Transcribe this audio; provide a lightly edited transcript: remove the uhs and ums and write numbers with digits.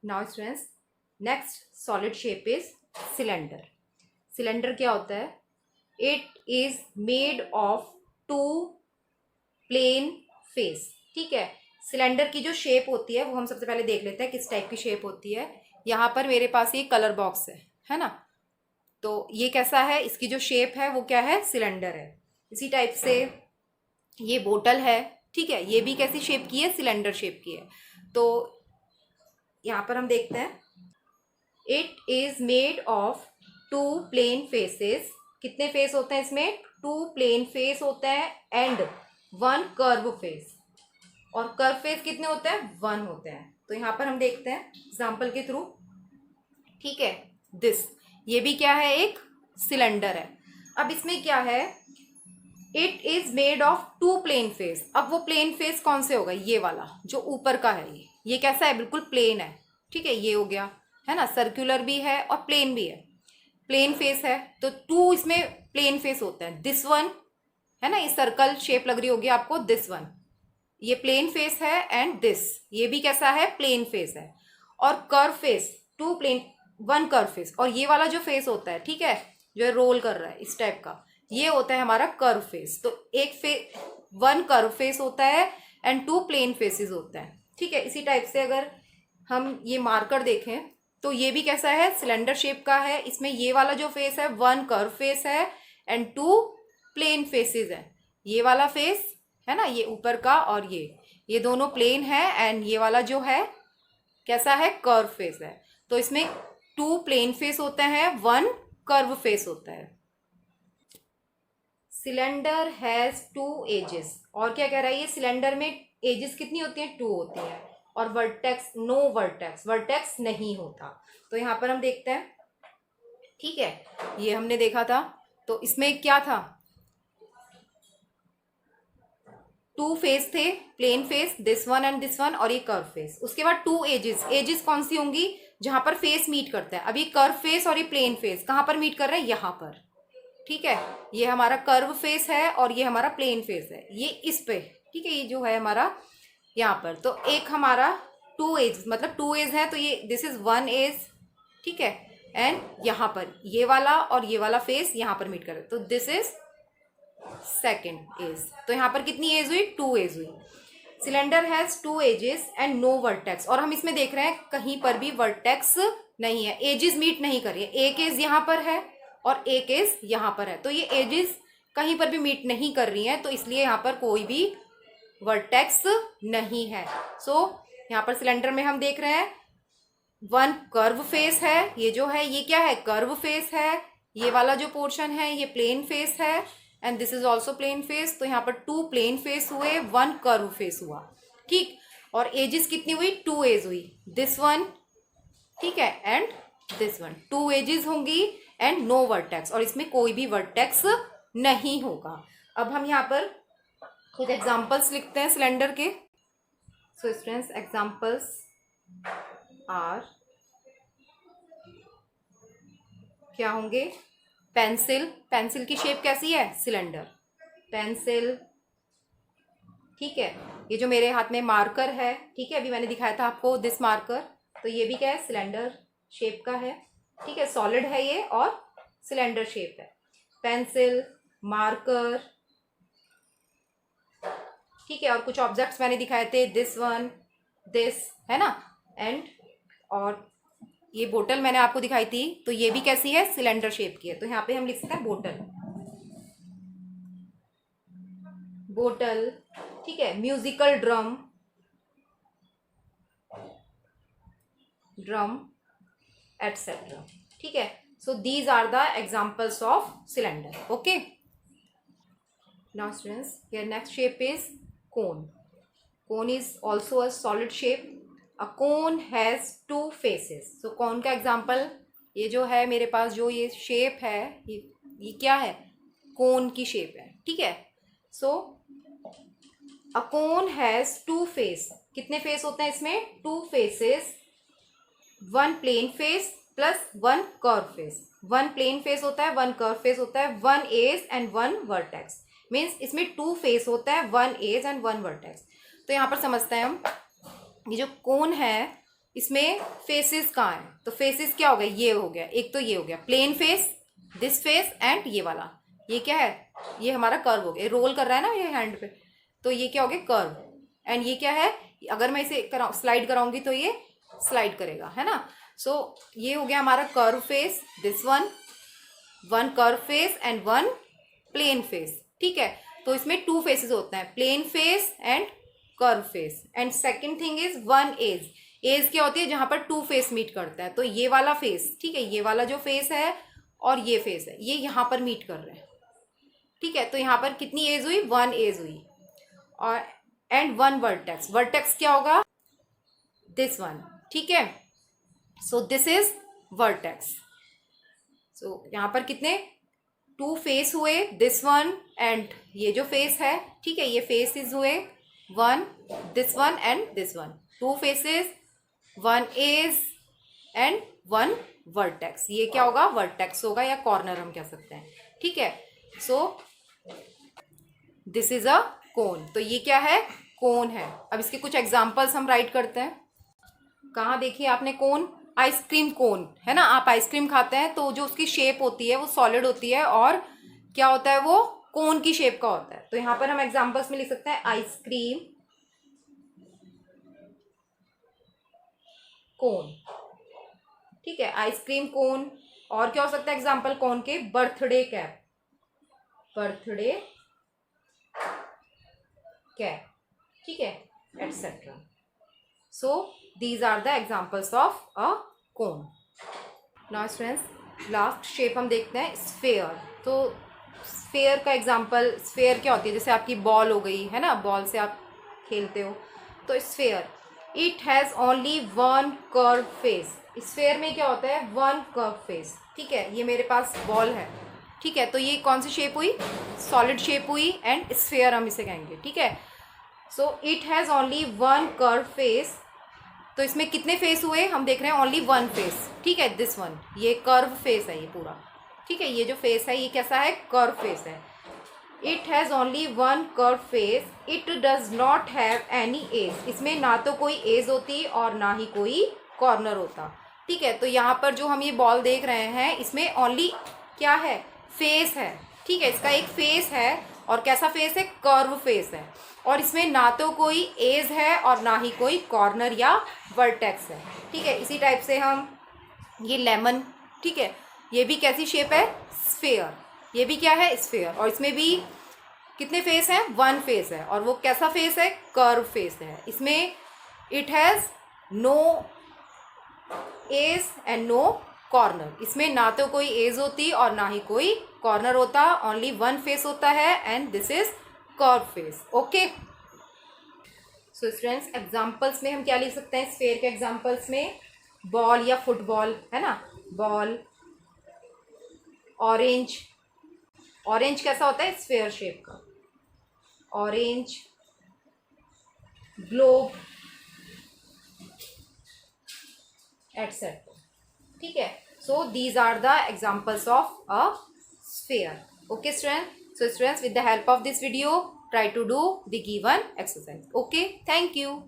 Now students, next solid shape is cylinder. Cylinder क्या होता है? It is made of two plane face. ठीक है, सिलेंडर की जो शेप होती है वो हम सबसे पहले देख लेते हैं किस टाइप की शेप होती है। यहाँ पर मेरे पास ये कलर बॉक्स है ना। तो ये कैसा है, इसकी जो शेप है वो क्या है, सिलेंडर है। इसी टाइप से ये बोतल है। ठीक है, ये भी कैसी शेप की है, सिलेंडर शेप की है। तो यहाँ पर हम देखते हैं, it is made of two plane faces. कितने फेस होते हैं इसमें? टू प्लेन फेस होते हैं एंड वन कर्व फेस। और कर्व फेस कितने होते हैं? वन होते हैं। तो यहाँ पर हम देखते हैं एग्जाम्पल के थ्रू। ठीक है, दिस, ये भी क्या है, एक सिलेंडर है। अब इसमें क्या है, it is made of two plane face. अब वो प्लेन फेस कौन से होगा? ये वाला जो ऊपर का है, ये कैसा है, बिल्कुल प्लेन है। ठीक है, ये हो गया, है ना, सर्कुलर भी है और प्लेन भी है। प्लेन फेस है तो टू इसमें प्लेन फेस होते हैं। दिस वन है ना, ये सर्कल शेप लग रही होगी आपको, दिस वन ये प्लेन फेस है एंड दिस, ये भी कैसा है, प्लेन फेस है। और curve face, two plane one curve face. और ये वाला जो फेस होता है, ठीक है, जो रोल कर रहा है इस टाइप का, ये होता है हमारा कर्व फेस। तो एक वन कर्व फेस होता है एंड टू प्लेन फेसेस होते हैं। ठीक है, इसी टाइप से अगर हम ये मार्कर देखें तो ये भी कैसा है, सिलेंडर शेप का है। इसमें ये वाला जो फेस है वन कर्व फेस है एंड टू प्लेन फेसेस है। ये वाला फेस है ना, ये ऊपर का, और ये दोनों प्लेन है एंड ये वाला जो है कैसा है, कर्व फेस है। तो इसमें टू प्लेन फेस होते हैं, वन कर्व फेस होता है। Cylinder has two edges. और क्या कह रहा है ये, सिलेंडर में एजेस कितनी होती हैं? टू होती हैं। और वर्टेक्स, नो वर्टेक्स, वर्टेक्स नहीं होता। तो यहां पर हम देखते हैं, ठीक है, ये हमने देखा था। तो इसमें क्या था, टू फेस थे, plane face, this one and this one, और ये कर्व फेस। उसके बाद टू एजेस। एजेस कौन सी होंगी? जहां पर फेस मीट करता है। अब ये कर्व फेस और ये प्लेन फेस कहां पर मीट कर रहे हैं? यहां पर। ठीक है, ये हमारा कर्व फेस है और ये हमारा प्लेन फेस है, ये इस पे। ठीक है, ये जो है हमारा यहाँ पर। तो एक हमारा टू एज, मतलब टू एज है, तो ये दिस इज वन एज। ठीक है, एंड यहाँ पर ये वाला और ये वाला फेस यहाँ पर मीट कर रहे, तो दिस इज सेकेंड एज। तो यहाँ पर कितनी एज हुई? टू एज हुई। Cylinder has two edges and no vertex. और हम इसमें देख रहे हैं कहीं पर भी वर्टेक्स नहीं है, एजेस मीट नहीं कर रही है। एक एज यहाँ पर है और एक एज यहाँ पर है, तो ये एजेस कहीं पर भी मीट नहीं कर रही हैं, तो इसलिए यहाँ पर कोई भी वर्टेक्स नहीं है। सो यहाँ पर सिलेंडर में हम देख रहे हैं वन कर्व फेस है, ये जो है ये क्या है, कर्व फेस है। ये वाला जो पोर्शन है ये प्लेन फेस है and this is also plane face. तो यहाँ पर टू प्लेन फेस हुए, वन कर्व फेस हुआ। ठीक, और एजेस कितनी हुई? टू एज हुई, दिस वन, ठीक है, and this one. Two edges होंगी एंड नो वर्टेक्स, और इसमें कोई भी वर्टेक्स नहीं होगा। अब हम यहाँ पर कुछ एग्जाम्पल्स लिखते हैं सिलेंडर के। सो स्टूडेंट्स, एग्जाम्पल्स आर, क्या होंगे? पेंसिल, पेंसिल की शेप कैसी है? Cylinder, pencil. ठीक है, ये जो मेरे हाथ में मार्कर है, ठीक है, अभी मैंने दिखाया था आपको दिस मार्कर, तो ये भी क्या है, सिलेंडर शेप का है। ठीक है, सॉलिड है ये और सिलेंडर शेप है। पेंसिल, मार्कर, ठीक है, और कुछ ऑब्जेक्ट्स मैंने दिखाए थे, दिस वन, दिस, है ना, एंड और ये बोतल मैंने आपको दिखाई थी, तो ये भी कैसी है, सिलेंडर शेप की है। तो यहाँ पे हम लिख सकते हैं बोतल, बोतल। ठीक है, म्यूजिकल ड्रम, ड्रम, एटसेट्रा। ठीक है, so these are the examples of cylinder. Okay, now students, here next shape is cone. Cone is also a solid shape. A cone has two faces. So cone का example, ये जो है मेरे पास जो ये shape है, ये क्या है, कोन की शेप है। ठीक है, so a cone has two face. कितने फेस होते हैं इसमें? Two faces, one plane face plus one curve face. One plane face होता है, वन कर्व फेस होता है, one edge and one vertex. Means इसमें टू फेस होता है, one edge and one vertex. तो यहाँ पर समझते हैं हम, ये जो कोन है इसमें फेसेस कहाँ है, तो फेसेस क्या हो गया, ये हो गया, एक तो ये हो गया plane face, this face and ये वाला, ये क्या है, ये हमारा कर्व हो गया, रोल कर रहा है ना ये हैंड पे, तो ये क्या हो गया कर्व, एंड ये क्या है, अगर मैं इसे स्लाइड कराऊंगी तो ये स्लाइड करेगा, है ना। सो ये हो गया हमारा curve face, this one curve face and one plane face, ठीक है। तो इसमें टू फेसेस होते हैं, plane face and curve face. And second thing is one edge, edge क्या होती है, जहां पर टू फेस मीट करते हैं, तो ये वाला फेस, ठीक है, ये वाला जो फेस है और ये फेस है, ये यहां पर मीट कर रहे हैं, ठीक है। तो यहाँ पर कितनी एज हुई, वन एज हुई, और एंड वन वर्टेक्स, वर्टेक्स क्या होगा, दिस वन, ठीक है। So this is vertex. So यहाँ पर कितने टू फेस हुए, दिस वन एंड ये जो फेस है, ठीक है, ये फेसेस हुए one, this one and this one, two faces, one edge and one vertex, ये क्या होगा, वर्टेक्स होगा या कॉर्नर हम कह सकते हैं, ठीक है। सो दिस इज अ कोन, तो ये क्या है, कोन है। अब इसके कुछ एग्जांपल्स हम राइट करते हैं। कहाँ देखिए आपने कोन, आइसक्रीम कोन है ना, आप आइसक्रीम खाते हैं तो जो उसकी शेप होती है वो सॉलिड होती है और क्या होता है, वो कोन की शेप का होता है। तो यहाँ पर हम एग्जांपल्स में लिख सकते हैं आइसक्रीम कोन, ठीक है, आइसक्रीम कोन। और क्या हो सकता है एग्जांपल कोन के, बर्थडे कैप, बर्थडे कैप, ठीक है, etcetera. So these are the examples of a cone. Now students last shape हम देखते हैं स्फेयर। तो स्फेयर का एग्जांपल, स्फेयर क्या होती है, जैसे आपकी बॉल हो गई है ना, बॉल से आप खेलते हो, तो sphere it has only one curve face, sphere में क्या होता है, वन कर्व फेस, ठीक है। ये मेरे पास बॉल है, ठीक है, तो ये कौन सी शेप हुई, सॉलिड शेप हुई, एंड स्फेयर हम इसे कहेंगे, ठीक है। So it has only one curve face, तो इसमें कितने फेस हुए, हम देख रहे हैं ओनली वन फेस, ठीक है, दिस वन, ये कर्व फेस है ये पूरा, ठीक है, ये जो फेस है ये कैसा है, कर्व फेस है। It has only one curve face, it does not have any as, इसमें ना तो कोई एज होती और ना ही कोई कॉर्नर होता, ठीक है। तो यहाँ पर जो हम ये बॉल देख रहे हैं इसमें ओनली क्या है, फेस है, ठीक है, इसका एक फेस है, और कैसा फेस है, कर्व फेस है, और इसमें ना तो कोई एज है और ना ही कोई कॉर्नर या वर्टेक्स है, ठीक है। इसी टाइप से हम ये लेमन, ठीक है, ये भी कैसी शेप है, स्फेयर, ये भी क्या है, स्फेयर, और इसमें भी कितने फेस हैं, वन फेस है, और वो कैसा फेस है, कर्व फेस है। इसमें it has no edge and no corner, इसमें ना तो कोई एज होती और ना ही कोई कॉर्नर होता, ओनली वन फेस होता है, and this is curve face, okay. So students examples में हम क्या लिख सकते हैं, स्फेयर के एग्जांपल्स में बॉल या फुटबॉल है ना, बॉल, ऑरेंज, ऑरेंज कैसा होता है, स्फेयर शेप का, ऑरेंज, ग्लोब, एटसेट्रा, ठीक है। So these are the examples of a sphere, okay students. So students, with the help of this video, try to do the given exercise. Okay, thank you.